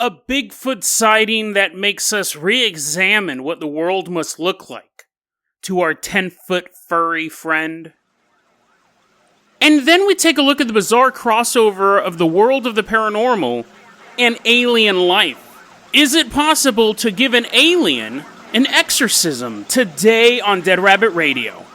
A Bigfoot sighting that makes us re-examine what the world must look like to our 10-foot furry friend. And then we take a look at the bizarre crossover of the world of the paranormal and alien life. Is it possible to give an alien an exorcism? Today on Dead Rabbit Radio.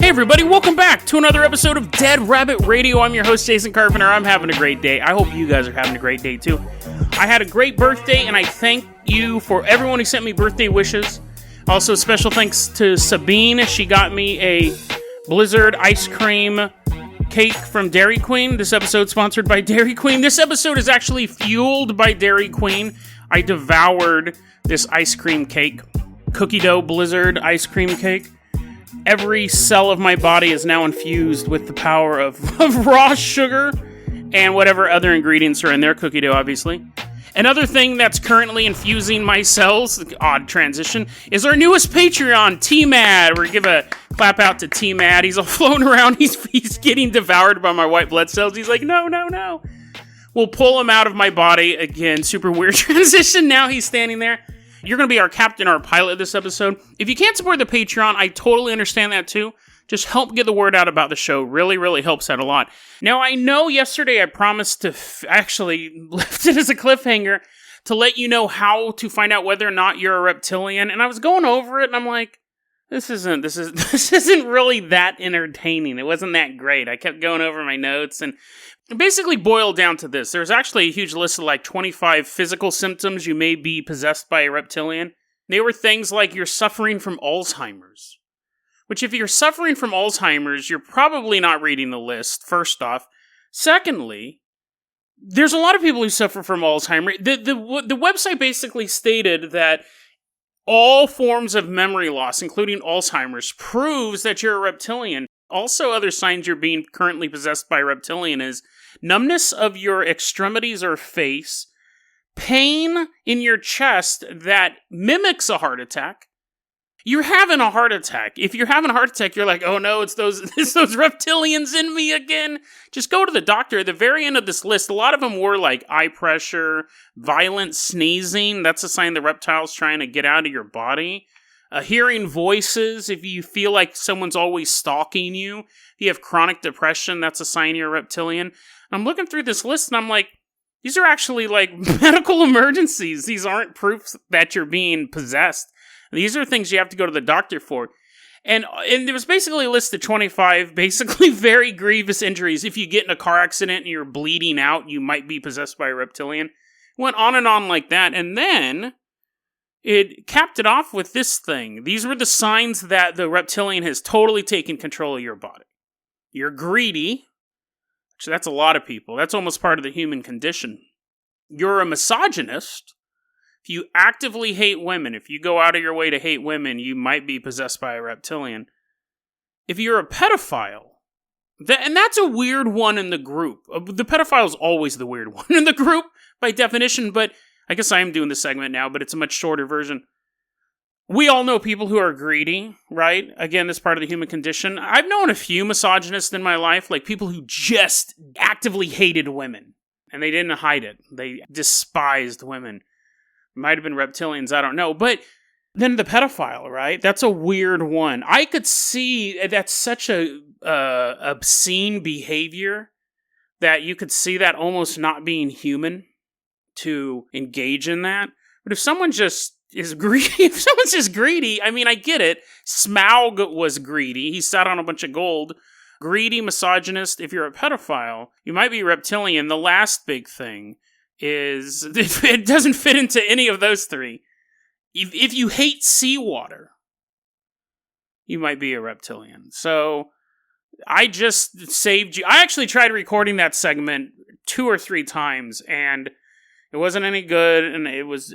Hey everybody, welcome back to another episode of Dead Rabbit Radio. I'm your host, Jason Carpenter. I'm having a great day. I hope you guys are having a great day too. I had a great birthday, and I thank you for everyone who sent me birthday wishes. Also, special thanks to Sabine. She got me a Blizzard ice cream cake from Dairy Queen. This episode sponsored by Dairy Queen. This episode is actually fueled by Dairy Queen. I devoured this ice cream cake. Cookie dough Blizzard ice cream cake. Every cell of my body is now infused with the power of raw sugar and whatever other ingredients are in their cookie dough, obviously. Another thing that's currently infusing my cells, odd transition, is our newest Patreon, T-Mad. We're going to give a clap out to T-Mad. He's all floating around. He's getting devoured by my white blood cells. He's like, no. We'll pull him out of my body again. Super weird transition. Now he's standing there. You're going to be our captain, our pilot this episode. If you can't support the Patreon, I totally understand that too. Just help get the word out about the show. Really helps out a lot. Now, I know yesterday I promised to actually left it as a cliffhanger to let you know how to find out whether or not you're a reptilian. And I was going over it and I'm like, this isn't really that entertaining. It wasn't that great. I kept going over my notes and it basically boiled down to this. There's actually a huge list of like 25 physical symptoms you may be possessed by a reptilian. They were things like you're suffering from Alzheimer's. Which if you're suffering from Alzheimer's, you're probably not reading the list, first off. Secondly, there's a lot of people who suffer from Alzheimer's. The website basically stated that all forms of memory loss, including Alzheimer's, proves that you're a reptilian. Also, other signs you're being currently possessed by a reptilian is numbness of your extremities or face, pain in your chest that mimics a heart attack. You're having a heart attack. If you're having a heart attack, you're like, oh no, it's those reptilians in me again. Just go to the doctor. At the very end of this list, a lot of them were like eye pressure, violent sneezing. That's a sign the reptile's trying to get out of your body. Hearing voices, if you feel like someone's always stalking you. If you have chronic depression, that's a sign you're a reptilian. I'm looking through this list and I'm like, these are actually like medical emergencies. These aren't proofs that you're being possessed. These are things you have to go to the doctor for. And there was basically a list of 25 basically very grievous injuries. If you get in a car accident and you're bleeding out, you might be possessed by a reptilian. It went on and on like that. And then it capped it off with this thing. These were the signs that the reptilian has totally taken control of your body. You're greedy. Which that's a lot of people. That's almost part of the human condition. You're a misogynist. If you actively hate women, if you go out of your way to hate women, you might be possessed by a reptilian. If you're a pedophile, and that's a weird one in the group. The pedophile is always the weird one in the group, by definition, but I guess I am doing this segment now, but it's a much shorter version. We all know people who are greedy, right? Again, this is part of the human condition. I've known a few misogynists in my life, like people who just actively hated women, and they didn't hide it. They despised women. Might have been reptilians, I don't know. But then the pedophile, right? That's a weird one. I could see that's such a obscene behavior that you could see that almost not being human to engage in that. But if someone just is greedy, if someone's just greedy, I mean, I get it. Smaug was greedy. He sat on a bunch of gold. Greedy, misogynist. If you're a pedophile, you might be reptilian. The last big thing is, it doesn't fit into any of those three. If you hate seawater, you might be a reptilian. So, I just saved you. I actually tried recording that segment 2 or 3 times, and it wasn't any good, and it was,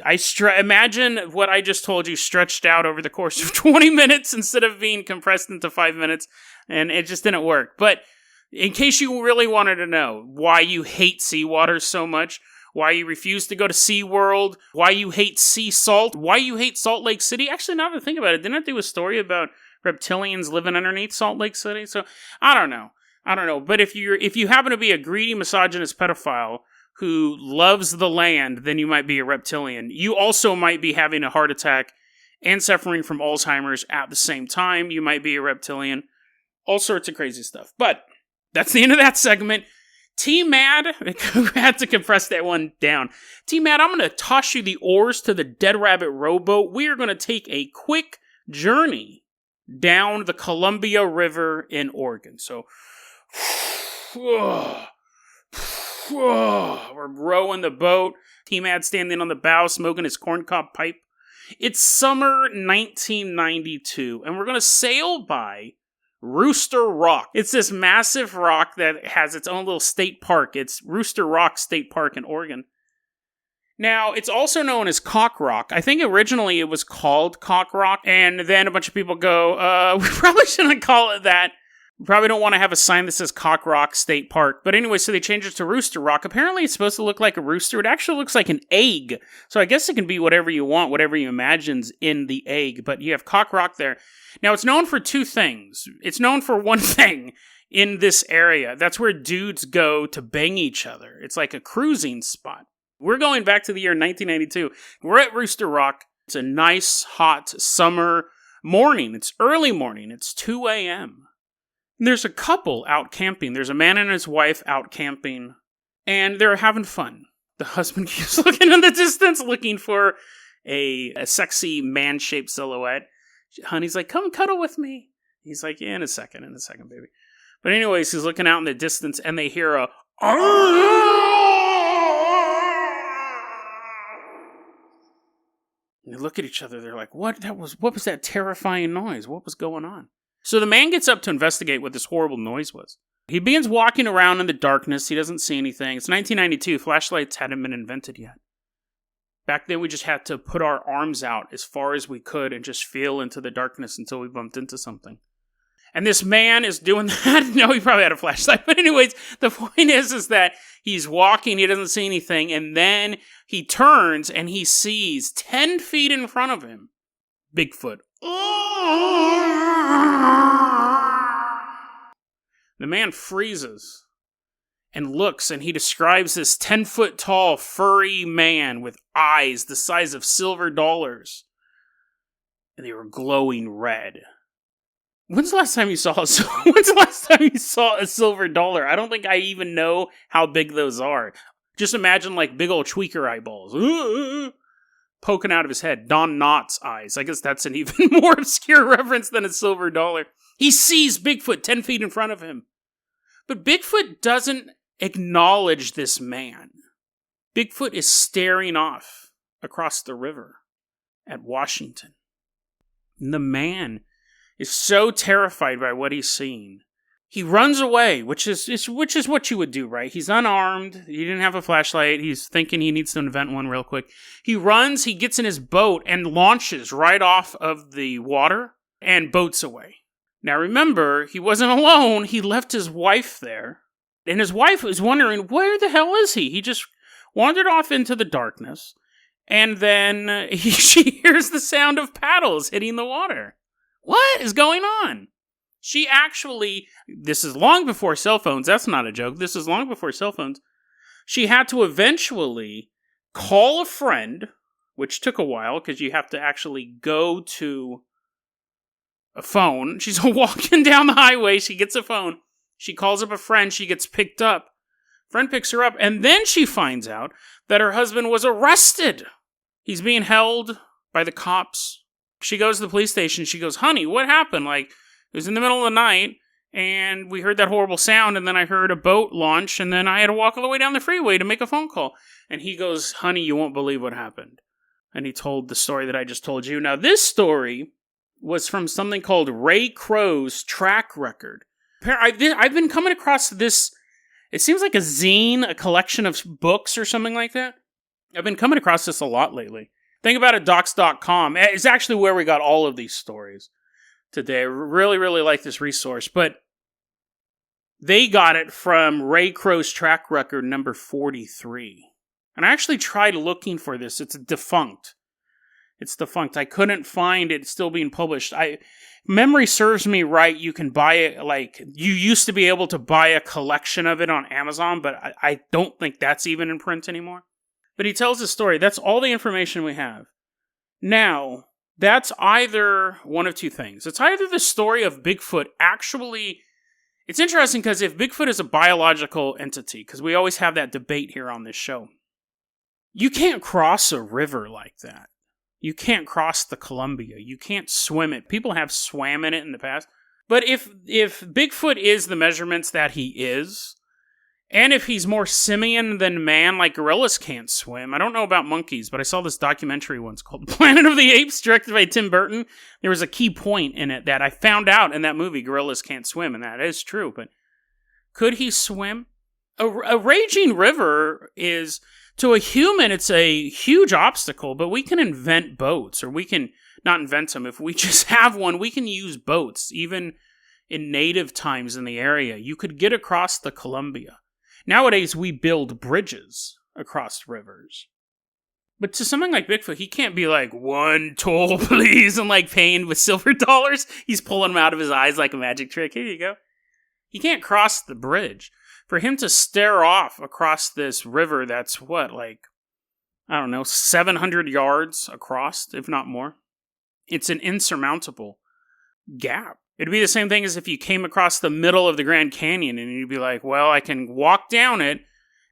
imagine what I just told you stretched out over the course of 20 minutes instead of being compressed into 5 minutes, and it just didn't work. But, in case you really wanted to know why you hate seawater so much, why you refuse to go to SeaWorld, why you hate sea salt, why you hate Salt Lake City. Actually, now that I think about it, didn't I do a story about reptilians living underneath Salt Lake City. So I don't know. But if you happen to be a greedy, misogynist pedophile who loves the land, then you might be a reptilian. You also might be having a heart attack and suffering from Alzheimer's at the same time. You might be a reptilian. All sorts of crazy stuff. But that's the end of that segment. T-Mad, I had to compress that one down. T-Mad, I'm going to toss you the oars to the Dead Rabbit rowboat. We are going to take a quick journey down the Columbia River in Oregon. So, we're rowing the boat. T-Mad standing on the bow, smoking his corncob pipe. It's summer 1992, and we're going to sail by Rooster Rock. It's this massive rock that has its own little state park. It's Rooster Rock State Park in Oregon. Now, it's also known as Cock Rock. I think originally it was called Cock Rock, and then a bunch of people go, we probably shouldn't call it that. We probably don't want to have a sign that says Cock Rock State Park. But anyway, so they changed it to Rooster Rock. Apparently, it's supposed to look like a rooster. It actually looks like an egg. So I guess it can be whatever you want, whatever you imagine's in the egg. But you have Cock Rock there. Now, it's known for two things. It's known for one thing in this area. That's where dudes go to bang each other. It's like a cruising spot. We're going back to the year 1992. We're at Rooster Rock. It's a nice, hot summer morning. It's early morning. It's 2 a.m. There's a couple out camping. There's a man and his wife out camping, and they're having fun. The husband keeps looking in the distance, looking for a sexy man-shaped silhouette. Honey's like, come cuddle with me. He's like, yeah, in a second, baby. But anyways, he's looking out in the distance, and they hear a... And they look at each other. They're like, what was that terrifying noise? What was going on? So the man gets up to investigate what this horrible noise was. He begins walking around in the darkness. He doesn't see anything. It's 1992. Flashlights hadn't been invented yet. Back then, we just had to put our arms out as far as we could and just feel into the darkness until we bumped into something. And this man is doing that. No, he probably had a flashlight. But anyways, the point is that he's walking. He doesn't see anything. And then he turns and he sees 10 feet in front of him, Bigfoot. The man freezes and looks, and he describes this 10-foot tall, furry man with eyes the size of silver dollars. And they were glowing red. When's the last time you saw a silver dollar? I don't think I even know how big those are. Just imagine like big old tweaker eyeballs. Poking out of his head. Don Knotts' eyes. I guess that's an even more obscure reference than a silver dollar. He sees Bigfoot 10 feet in front of him. But Bigfoot doesn't acknowledge this man. Bigfoot is staring off across the river at Washington. And the man is so terrified by what he's seeing. He runs away, which is what you would do, right? He's unarmed. He didn't have a flashlight. He's thinking he needs to invent one real quick. He runs, he gets in his boat and launches right off of the water and boats away. Now remember, he wasn't alone. He left his wife there. And his wife was wondering, where the hell is he? He just wandered off into the darkness. And then she hears the sound of paddles hitting the water. What is going on? She actually, this is long before cell phones. That's not a joke. This is long before cell phones. She had to eventually call a friend, which took a while because you have to actually go to a phone. She's walking down the highway. She gets a phone. She calls up a friend. She gets picked up. Friend picks her up. And then she finds out that her husband was arrested. He's being held by the cops. She goes to the police station. She goes, honey, what happened? Like, it was in the middle of the night, and we heard that horrible sound, and then I heard a boat launch, and then I had to walk all the way down the freeway to make a phone call. And he goes, honey, you won't believe what happened. And he told the story that I just told you. Now, this story was from something called Ray Crow's track record. I've been coming across this, it seems like a zine, a collection of books or something like that. I've been coming across this a lot lately. Think about it, docs.com. It's actually where we got all of these stories today. I really, really like this resource, but they got it from Ray Crow's track record number 43. And I actually tried looking for this. It's defunct. It's defunct. I couldn't find it still being published. Memory serves me right, you can buy it, like, you used to be able to buy a collection of it on Amazon, but I don't think that's even in print anymore. But he tells his story. That's all the information we have. Now, that's either one of two things. It's either the story of Bigfoot actually... It's interesting because if Bigfoot is a biological entity, because we always have that debate here on this show, you can't cross a river like that. You can't cross the Columbia. You can't swim it. People have swam in it in the past. But if Bigfoot is the measurements that he is, and if he's more simian than man, like gorillas can't swim. I don't know about monkeys, but I saw this documentary once called Planet of the Apes, directed by Tim Burton. There was a key point in it that I found out in that movie, gorillas can't swim, and that is true. But could he swim? A raging river is, to a human, it's a huge obstacle, but we can invent boats, or we can not invent them. If we just have one, we can use boats, even in native times in the area. You could get across the Columbia. Nowadays, we build bridges across rivers. But to something like Bigfoot, he can't be like, one toll, please, and like paying with silver dollars. He's pulling them out of his eyes like a magic trick. Here you go. He can't cross the bridge. For him to stare off across this river that's, 700 yards across, if not more. It's an insurmountable gap. It'd be the same thing as if you came across the middle of the Grand Canyon and you'd be like, well, I can walk down it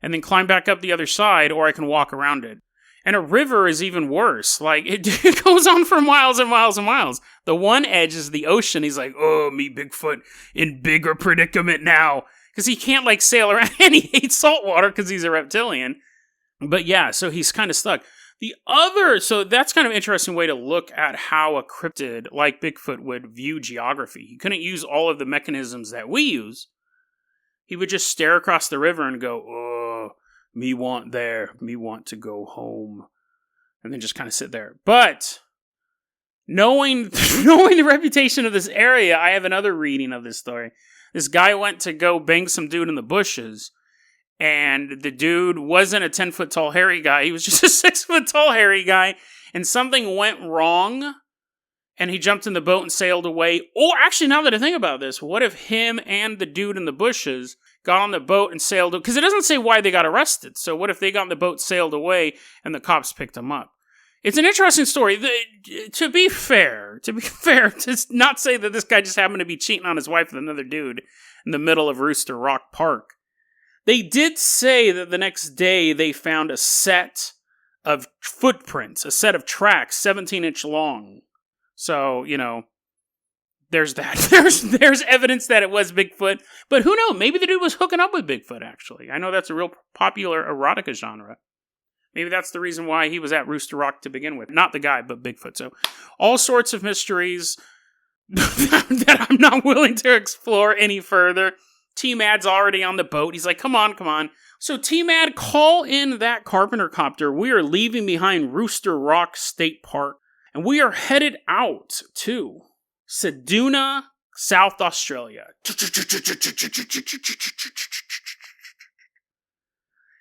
and then climb back up the other side, or I can walk around it. And a river is even worse. Like, it goes on for miles and miles and miles. The one edge is the ocean. He's like, oh, me Bigfoot in bigger predicament now. Because he can't, sail around, and he hates salt water because he's a reptilian. But yeah, so he's kind of stuck. So that's kind of an interesting way to look at how a cryptid like Bigfoot would view geography. He couldn't use all of the mechanisms that we use. He would just stare across the river and go, oh, me want to go home. And then just kind of sit there. But knowing the reputation of this area, I have another reading of this story. This guy went to go bang some dude in the bushes. And the dude wasn't a 10-foot tall hairy guy. He was just a 6-foot tall hairy guy. And something went wrong. And he jumped in the boat and sailed away. Or actually, now that I think about this, what if him and the dude in the bushes got on the boat and sailed? Because it doesn't say why they got arrested. So what if they got on the boat, sailed away, and the cops picked them up? It's an interesting story. To be fair, to not say that this guy just happened to be cheating on his wife with another dude in the middle of Rooster Rock Park. They did say that the next day they found a set of footprints, a set of tracks, 17-inch long. So, there's that. There's evidence that it was Bigfoot. But who knows? Maybe the dude was hooking up with Bigfoot, actually. I know that's a real popular erotica genre. Maybe that's the reason why he was at Rooster Rock to begin with. Not the guy, but Bigfoot. So, all sorts of mysteries that I'm not willing to explore any further. T-Mad's already on the boat. He's like, come on. So T-Mad, call in that Carpenter copter. We are leaving behind Rooster Rock State Park. And we are headed out to Seduna, South Australia.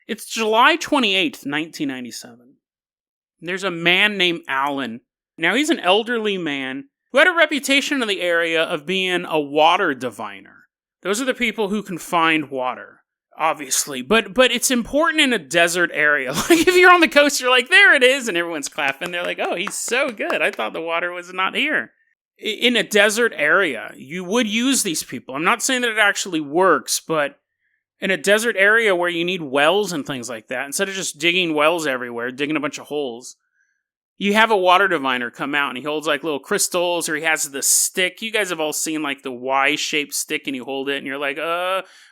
It's July 28th, 1997. There's a man named Alan. Now, he's an elderly man who had a reputation in the area of being a water diviner. Those are the people who can find water, obviously. But it's important in a desert area. Like, if you're on the coast, you're like, there it is, and everyone's clapping. They're like, oh, he's so good. I thought the water was not here. In a desert area, you would use these people. I'm not saying that it actually works, but in a desert area where you need wells and things like that, instead of just digging wells everywhere, digging a bunch of holes, you have a water diviner come out and he holds little crystals, or he has the stick. You guys have all seen the Y-shaped stick, and you hold it and you're like,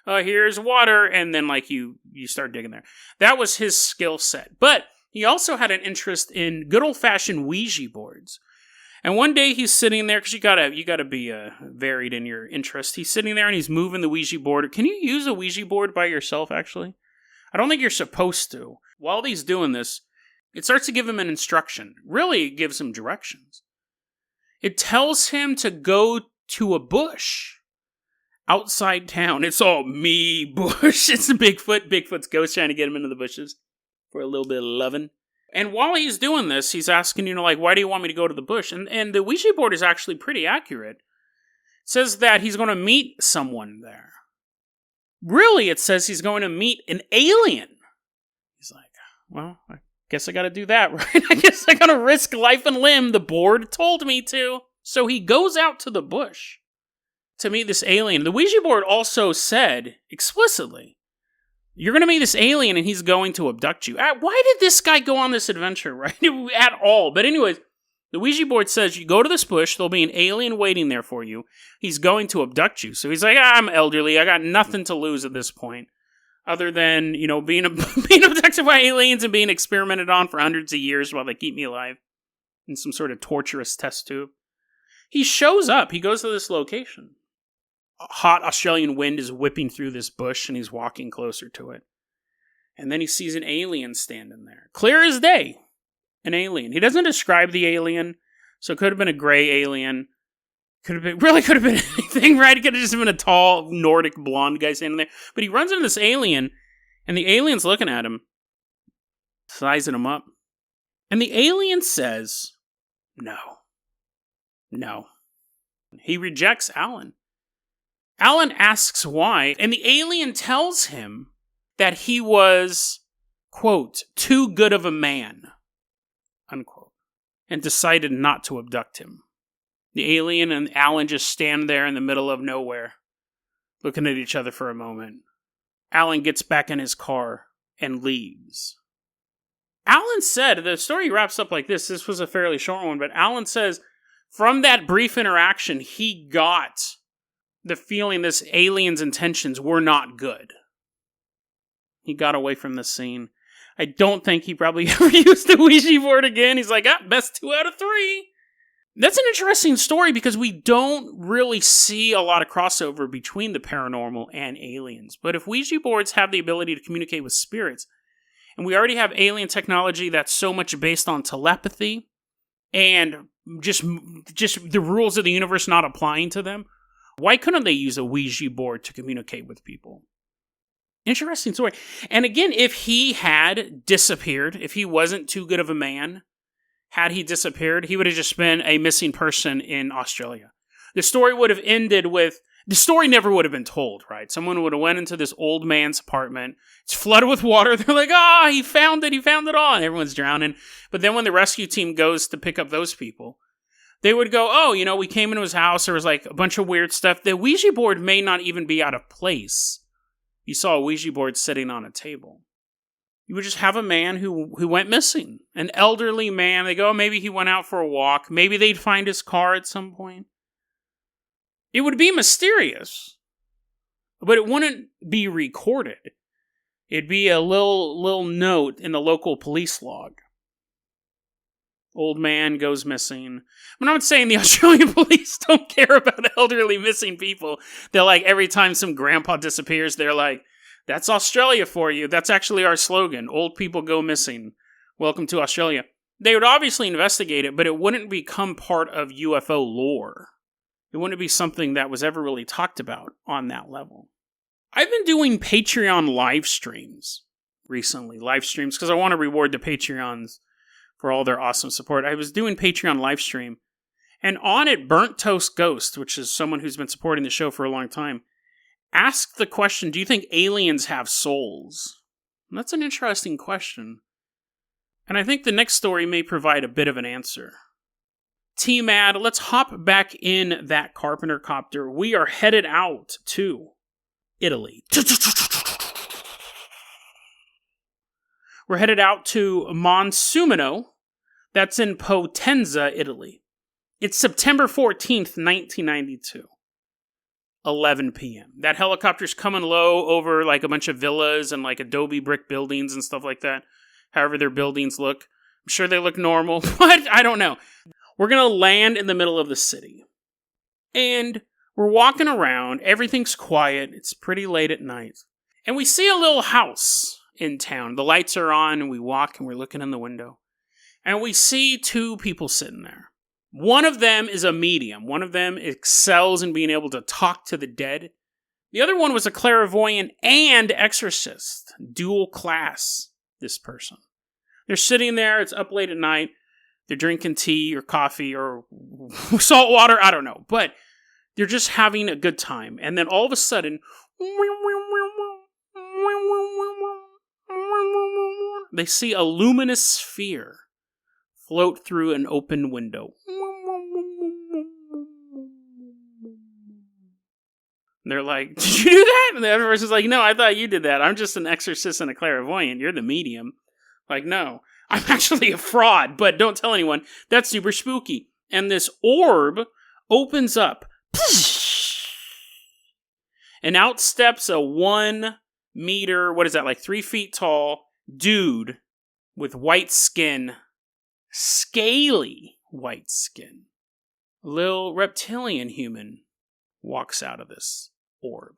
here's water. And then you start digging there. That was his skill set. But he also had an interest in good old-fashioned Ouija boards. And one day he's sitting there, because you gotta be varied in your interest. He's sitting there and he's moving the Ouija board. Can you use a Ouija board by yourself, actually? I don't think you're supposed to. While he's doing this, it starts to give him an instruction. Really, it gives him directions. It tells him to go to a bush outside town. It's all me, bush. It's Bigfoot. Bigfoot's ghost trying to get him into the bushes for a little bit of loving. And while he's doing this, he's asking, like, why do you want me to go to the bush? And the Ouija board is actually pretty accurate. It says that he's going to meet someone there. Really, it says he's going to meet an alien. He's like, well, I guess I got to do that, right? I guess I got to risk life and limb. The board told me to. So he goes out to the bush to meet this alien. The Ouija board also said explicitly, you're going to meet this alien and he's going to abduct you. Why did this guy go on this adventure, right? At all. But anyways, the Ouija board says you go to this bush, there'll be an alien waiting there for you. He's going to abduct you. So he's like, I'm elderly. I got nothing to lose at this point. Other than, being abducted by aliens and being experimented on for hundreds of years while they keep me alive in some sort of torturous test tube. He shows up. He goes to this location. A hot Australian wind is whipping through this bush, and he's walking closer to it. And then he sees an alien standing there. Clear as day. An alien. He doesn't describe the alien, so it could have been a gray alien. Could have been anything, right? It could have just been a tall, Nordic, blonde guy standing there. But he runs into this alien, and the alien's looking at him, sizing him up. And the alien says, no. He rejects Alan. Alan asks why, and the alien tells him that he was, quote, too good of a man, unquote, and decided not to abduct him. The alien and Alan just stand there in the middle of nowhere, looking at each other for a moment. Alan gets back in his car and leaves. Alan said, the story wraps up like this. This was a fairly short one, but Alan says, from that brief interaction, he got the feeling this alien's intentions were not good. He got away from the scene. I don't think he probably ever used the Ouija board again. He's like, best 2 out of 3. That's an interesting story because we don't really see a lot of crossover between the paranormal and aliens. But if Ouija boards have the ability to communicate with spirits, and we already have alien technology that's so much based on telepathy and just the rules of the universe not applying to them, why couldn't they use a Ouija board to communicate with people? Interesting story. And again, if he had disappeared, if he wasn't too good of a man, had he disappeared, he would have just been a missing person in Australia. The story would have ended with, the story never would have been told, right? Someone would have went into this old man's apartment. It's flooded with water. They're like, he found it all. And everyone's drowning. But then when the rescue team goes to pick up those people, they would go, we came into his house. There was like a bunch of weird stuff. The Ouija board may not even be out of place. You saw a Ouija board sitting on a table. You would just have a man who went missing. An elderly man. They go, maybe he went out for a walk. Maybe they'd find his car at some point. It would be mysterious. But it wouldn't be recorded. It'd be a little note in the local police log. Old man goes missing. I'm not saying the Australian police don't care about elderly missing people. They're like, every time some grandpa disappears, they're like, that's Australia for you. That's actually our slogan. Old people go missing. Welcome to Australia. They would obviously investigate it, but it wouldn't become part of UFO lore. It wouldn't be something that was ever really talked about on that level. I've been doing Patreon live streams recently. Live streams, because I want to reward the Patreons for all their awesome support. I was doing Patreon live stream, and on it, Burnt Toast Ghost, which is someone who's been supporting the show for a long time, asked the question, do you think aliens have souls? And that's an interesting question. And I think the next story may provide a bit of an answer. T-Mad, let's hop back in that Carpenter copter. We are headed out to Italy. We're headed out to Monsumino. That's in Potenza, Italy. It's September 14th, 1992. 11 p.m. That helicopter's coming low over like a bunch of villas and like adobe brick buildings and stuff like that. However their buildings look. I'm sure they look normal, but I don't know. We're going to land in the middle of the city. And we're walking around. Everything's quiet. It's pretty late at night. And we see a little house in town. The lights are on, and we walk, and we're looking in the window. And we see 2 people sitting there. One of them is a medium. One of them excels in being able to talk to the dead. The other one was a clairvoyant and exorcist. Dual class, this person. They're sitting there. It's up late at night. They're drinking tea or coffee or salt water. I don't know. But they're just having a good time. And then all of a sudden, they see a luminous sphere float through an open window. And they're like, did you do that? And the other person's like, no, I thought you did that. I'm just an exorcist and a clairvoyant. You're the medium. Like, no, I'm actually a fraud, but don't tell anyone. That's super spooky. And this orb opens up. And out steps a 1 meter, what is that, like 3 feet tall dude with white skin. Scaly white skin. A little reptilian human walks out of this orb.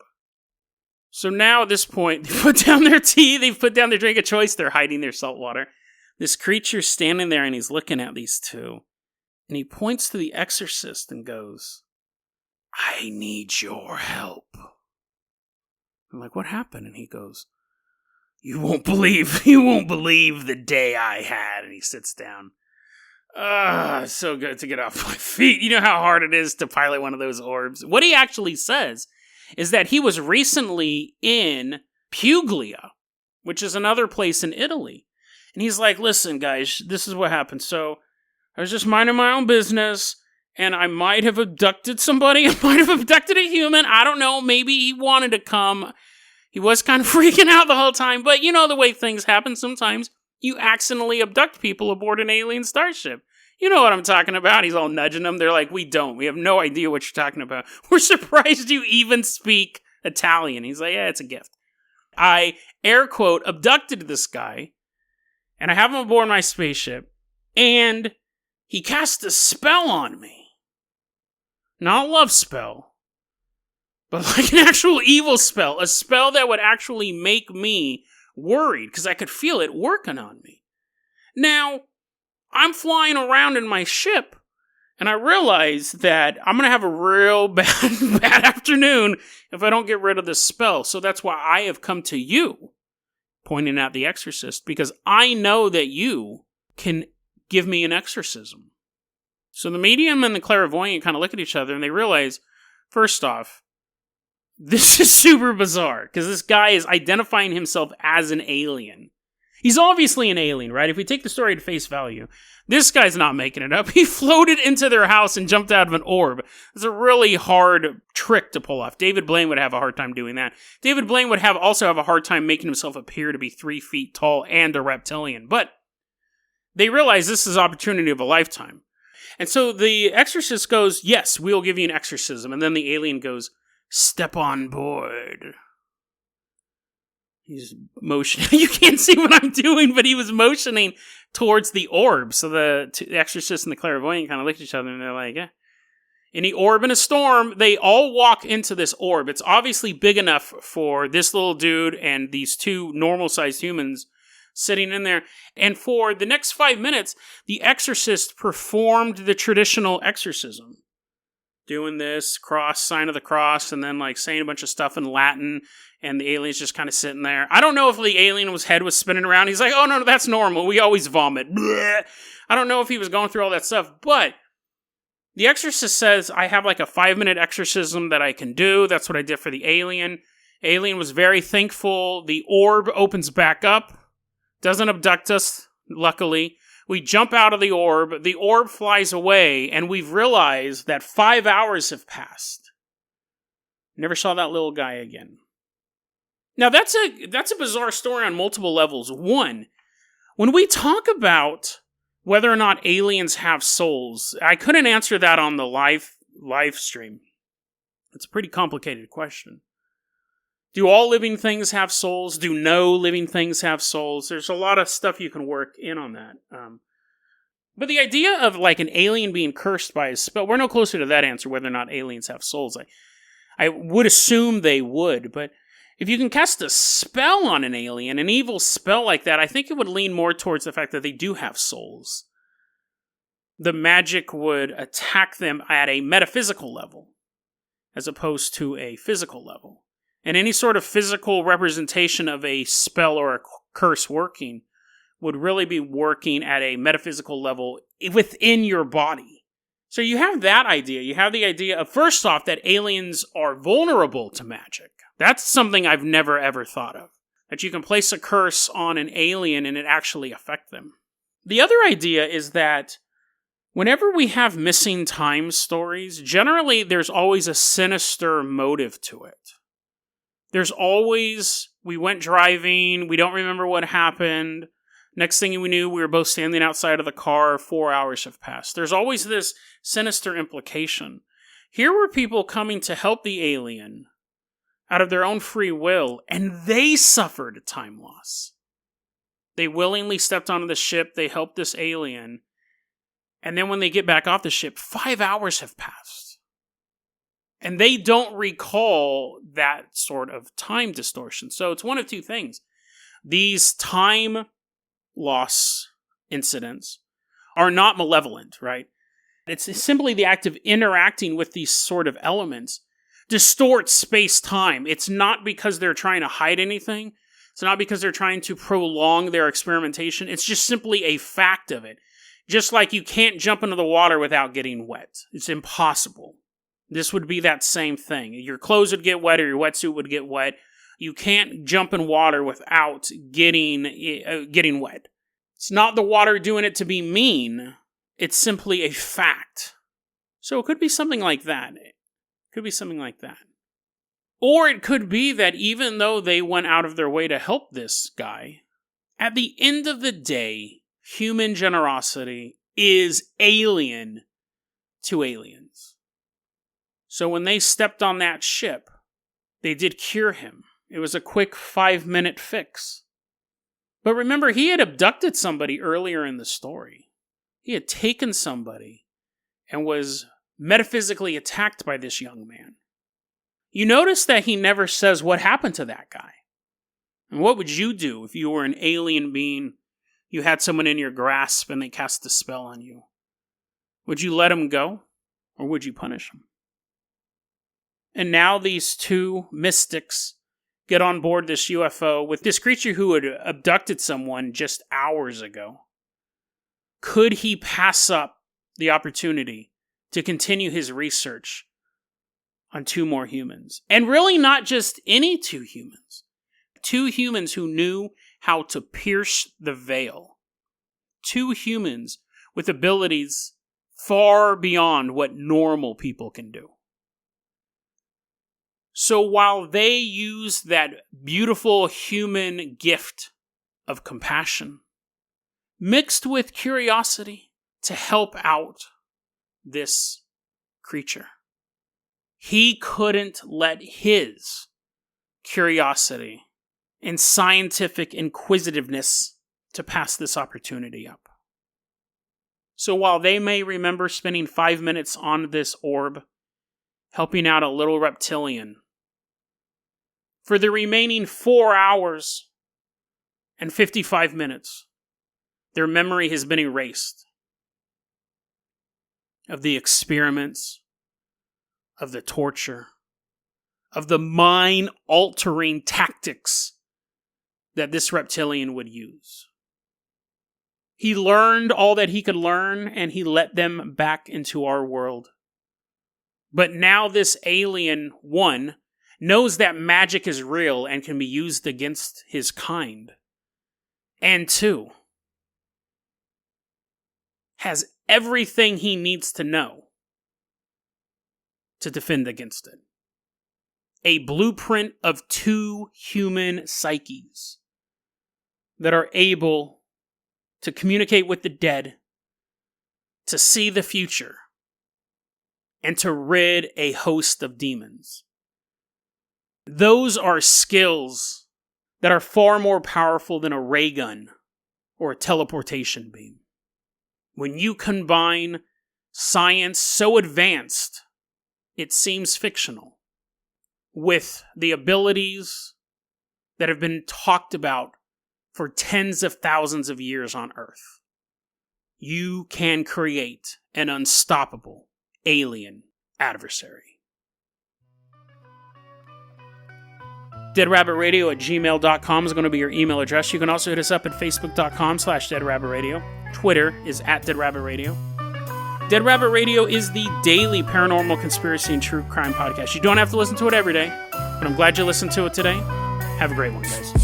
So now at this point, they put down their tea, they've put down their drink of choice, they're hiding their salt water. This creature's standing there and he's looking at these two. And he points to the exorcist and goes, I need your help. I'm like, what happened? And he goes, you won't believe the day I had. And he sits down. So good to get off my feet. You know how hard it is to pilot one of those orbs. What he actually says is that he was recently in Puglia, which is another place in Italy. And he's like, listen, guys, this is what happened. So I was just minding my own business, and I might have abducted somebody. I might have abducted a human. I don't know. Maybe he wanted to come. He was kind of freaking out the whole time. But you know the way things happen sometimes. You accidentally abduct people aboard an alien starship. You know what I'm talking about. He's all nudging them. They're like, we don't. We have no idea what you're talking about. We're surprised you even speak Italian. He's like, yeah, it's a gift. I, air quote, abducted this guy, and I have him aboard my spaceship, and he cast a spell on me. Not a love spell, but like an actual evil spell. A spell that would actually make me worried, because I could feel it working on me. Now, I'm flying around in my ship, and I realize that I'm going to have a real bad afternoon if I don't get rid of this spell. So that's why I have come to you, pointing at the exorcist, because I know that you can give me an exorcism. So the medium and the clairvoyant kind of look at each other, and they realize, first off, this is super bizarre, because this guy is identifying himself as an alien. He's obviously an alien, right? If we take the story at face value, this guy's not making it up. He floated into their house and jumped out of an orb. It's a really hard trick to pull off. David Blaine would have a hard time doing that. David Blaine would also have a hard time making himself appear to be 3 feet tall and a reptilian. But they realize this is opportunity of a lifetime. And so the exorcist goes, yes, we'll give you an exorcism. And then the alien goes, step on board. He's motioning. You can't see what I'm doing, but he was motioning towards the orb. So the exorcist and the clairvoyant kind of look at each other, and they're like, in the orb in a storm, they all walk into this orb. It's obviously big enough for this little dude and these two normal-sized humans sitting in there. And for the next 5 minutes, the exorcist performed the traditional exorcism. Doing this sign of the cross, and then like saying a bunch of stuff in Latin, and the alien's just kind of sitting there. I don't know if the alien's head was spinning around. He's like, oh no, that's normal. We always vomit. Blech. I don't know if he was going through all that stuff, but the exorcist says, I have like a 5-minute exorcism that I can do. That's what I did for the alien. Alien was very thankful. The orb opens back up. Doesn't abduct us, luckily. We jump out of the orb flies away, and we've realized that 5 hours have passed. Never saw that little guy again. Now, that's a bizarre story on multiple levels. One, when we talk about whether or not aliens have souls, I couldn't answer that on the live stream. It's a pretty complicated question. Do all living things have souls? Do no living things have souls? There's a lot of stuff you can work in on that. But the idea of like an alien being cursed by a spell, we're no closer to that answer, whether or not aliens have souls. I would assume they would, but if you can cast a spell on an alien, an evil spell like that, I think it would lean more towards the fact that they do have souls. The magic would attack them at a metaphysical level, as opposed to a physical level. And any sort of physical representation of a spell or a curse working would really be working at a metaphysical level within your body. So you have that idea. You have the idea of, first off, that aliens are vulnerable to magic. That's something I've never ever thought of. That you can place a curse on an alien and it actually affect them. The other idea is that whenever we have missing time stories, generally there's always a sinister motive to it. There's always, we went driving, we don't remember what happened. Next thing we knew, we were both standing outside of the car, 4 hours have passed. There's always this sinister implication. Here were people coming to help the alien out of their own free will, and they suffered time loss. They willingly stepped onto the ship, they helped this alien, and then when they get back off the ship, 5 hours have passed. And they don't recall that sort of time distortion. So it's one of two things. These time loss incidents are not malevolent, right? It's simply the act of interacting with these sort of elements distorts space-time. It's not because they're trying to hide anything. It's not because they're trying to prolong their experimentation. It's just simply a fact of it. Just like you can't jump into the water without getting wet. It's impossible. This would be that same thing. Your clothes would get wet or your wetsuit would get wet. You can't jump in water without getting wet. It's not the water doing it to be mean. It's simply a fact. So it could be something like that. Or it could be that even though they went out of their way to help this guy, at the end of the day, human generosity is alien to aliens. So when they stepped on that ship, they did cure him. It was a quick 5-minute fix. But remember, he had abducted somebody earlier in the story. He had taken somebody and was metaphysically attacked by this young man. You notice that he never says what happened to that guy. And what would you do if you were an alien being, you had someone in your grasp and they cast a spell on you? Would you let him go? Or would you punish him? And now these two mystics get on board this UFO with this creature who had abducted someone just hours ago. Could he pass up the opportunity to continue his research on 2 more humans? And really not just any 2 humans. 2 humans who knew how to pierce the veil. 2 humans with abilities far beyond what normal people can do. So while they use that beautiful human gift of compassion, mixed with curiosity to help out this creature, he couldn't let his curiosity and scientific inquisitiveness to pass this opportunity up. So while they may remember spending 5 minutes on this orb, helping out a little reptilian, for the remaining 4 hours and 55 minutes, their memory has been erased of the experiments, of the torture, of the mind-altering tactics that this reptilian would use. He learned all that he could learn, and he let them back into our world. But now this alien, 1, knows that magic is real and can be used against his kind. And 2, has everything he needs to know to defend against it. A blueprint of 2 human psyches that are able to communicate with the dead, to see the future, and to rid a host of demons. Those are skills that are far more powerful than a ray gun or a teleportation beam. When you combine science so advanced, it seems fictional, with the abilities that have been talked about for tens of thousands of years on Earth, you can create an unstoppable alien adversary. deadrabbitradio@gmail.com is going to be your email address. You can also hit us up at facebook.com/deadrabbitradio. Twitter is @deadrabbitradio. Dead Rabbit Radio is the daily paranormal, conspiracy, and true crime podcast. You don't have to listen to it every day, but I'm glad you listened to it today. Have a great one, guys.